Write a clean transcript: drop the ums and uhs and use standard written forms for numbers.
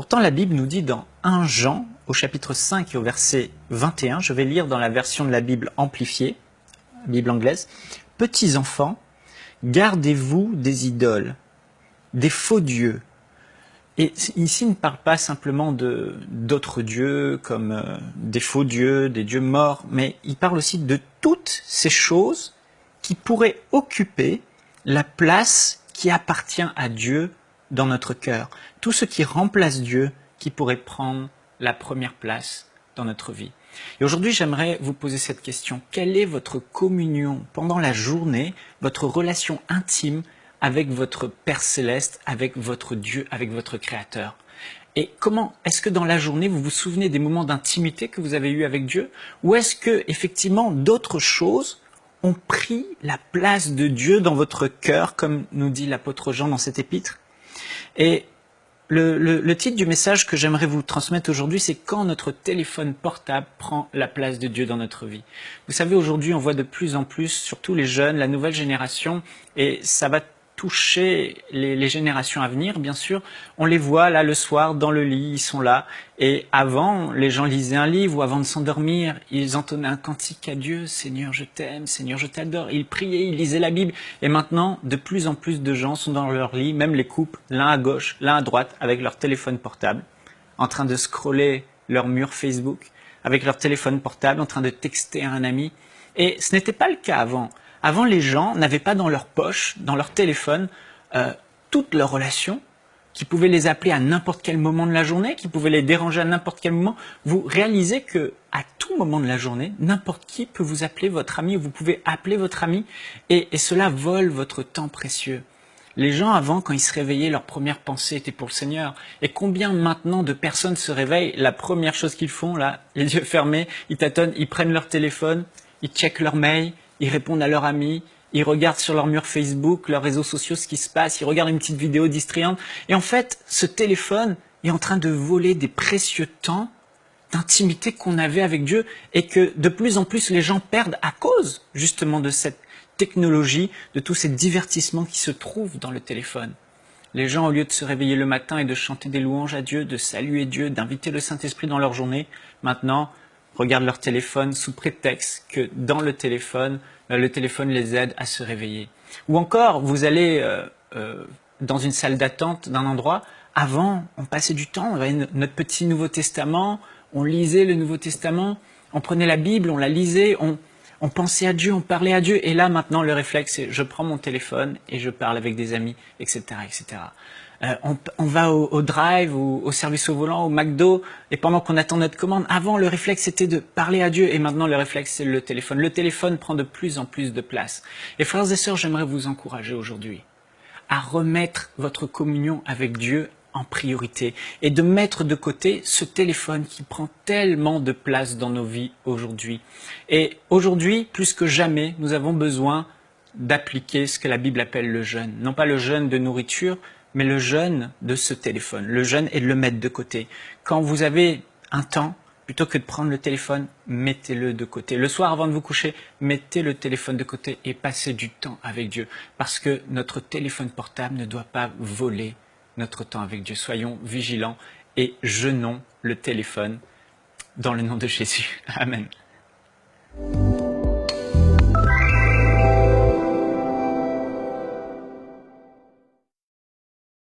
Pourtant, la Bible nous dit dans 1 Jean, au chapitre 5 et au verset 21, je vais lire dans la version de la Bible amplifiée, Bible anglaise, « Petits enfants, gardez-vous des idoles, des faux dieux. » Et ici, il ne parle pas simplement d'autres dieux comme des faux dieux, des dieux morts, mais il parle aussi de toutes ces choses qui pourraient occuper la place qui appartient à Dieu dans notre cœur. Tout ce qui remplace Dieu, qui pourrait prendre la première place dans notre vie. Et aujourd'hui, j'aimerais vous poser cette question. Quelle est votre communion pendant la journée, votre relation intime avec votre Père Céleste, avec votre Dieu, avec votre Créateur? Et comment est-ce que dans la journée, vous vous souvenez des moments d'intimité que vous avez eus avec Dieu? Ou est-ce que, effectivement, d'autres choses ont pris la place de Dieu dans votre cœur, comme nous dit l'apôtre Jean dans cet épître? Et le titre du message que j'aimerais vous transmettre aujourd'hui, c'est « Quand notre téléphone portable prend la place de Dieu dans notre vie ». Vous savez, aujourd'hui, on voit de plus en plus, surtout les jeunes, la nouvelle génération, et ça va toucher les générations à venir, bien sûr. On les voit là le soir dans le lit, ils sont là. Et avant, les gens lisaient un livre ou avant de s'endormir, ils entonnaient un cantique à Dieu. « Seigneur, je t'aime, Seigneur, je t'adore ». Ils priaient, ils lisaient la Bible. Et maintenant, de plus en plus de gens sont dans leur lit, même les couples, l'un à gauche, l'un à droite, avec leur téléphone portable, en train de scroller leur mur Facebook, avec leur téléphone portable, en train de texter à un ami. Et ce n'était pas le cas avant. Avant, les gens n'avaient pas dans leur poche, dans leur téléphone, toutes leurs relations, qui pouvaient les appeler à n'importe quel moment de la journée, qui pouvaient les déranger à n'importe quel moment. Vous réalisez que à tout moment de la journée, n'importe qui peut vous appeler votre ami, vous pouvez appeler votre ami, et cela vole votre temps précieux. Les gens avant, quand ils se réveillaient, leur première pensée était pour le Seigneur. Et combien maintenant de personnes se réveillent, la première chose qu'ils font, là, les yeux fermés, ils tâtonnent, ils prennent leur téléphone, ils checkent leur mail, ils répondent à leurs amis, ils regardent sur leur mur Facebook, leurs réseaux sociaux, ce qui se passe, ils regardent une petite vidéo distrayante. Et en fait, ce téléphone est en train de voler des précieux temps d'intimité qu'on avait avec Dieu et que de plus en plus les gens perdent à cause justement de cette technologie, de tous ces divertissements qui se trouvent dans le téléphone. Les gens, au lieu de se réveiller le matin et de chanter des louanges à Dieu, de saluer Dieu, d'inviter le Saint-Esprit dans leur journée, maintenant regardent leur téléphone sous prétexte que dans le téléphone les aide à se réveiller. Ou encore, vous allez dans une salle d'attente d'un endroit, avant, on passait du temps, on avait notre petit Nouveau Testament, on lisait le Nouveau Testament, on prenait la Bible, on la lisait, on pensait à Dieu, on parlait à Dieu, et là maintenant le réflexe c'est je prends mon téléphone et je parle avec des amis, etc. etc. On va au drive, au service au volant, au McDo, et pendant qu'on attend notre commande, avant le réflexe c'était de parler à Dieu, et maintenant le réflexe c'est le téléphone. Le téléphone prend de plus en plus de place. Et frères et sœurs, j'aimerais vous encourager aujourd'hui à remettre votre communion avec Dieu en priorité et de mettre de côté ce téléphone qui prend tellement de place dans nos vies aujourd'hui. Et aujourd'hui, plus que jamais, nous avons besoin d'appliquer ce que la Bible appelle le jeûne. Non pas le jeûne de nourriture, mais le jeûne de ce téléphone. Le jeûne est de le mettre de côté. Quand vous avez un temps, plutôt que de prendre le téléphone, mettez-le de côté. Le soir, avant de vous coucher, mettez le téléphone de côté et passez du temps avec Dieu. Parce que notre téléphone portable ne doit pas voler notre temps avec Dieu. Soyons vigilants et jeûnons le téléphone dans le nom de Jésus. Amen.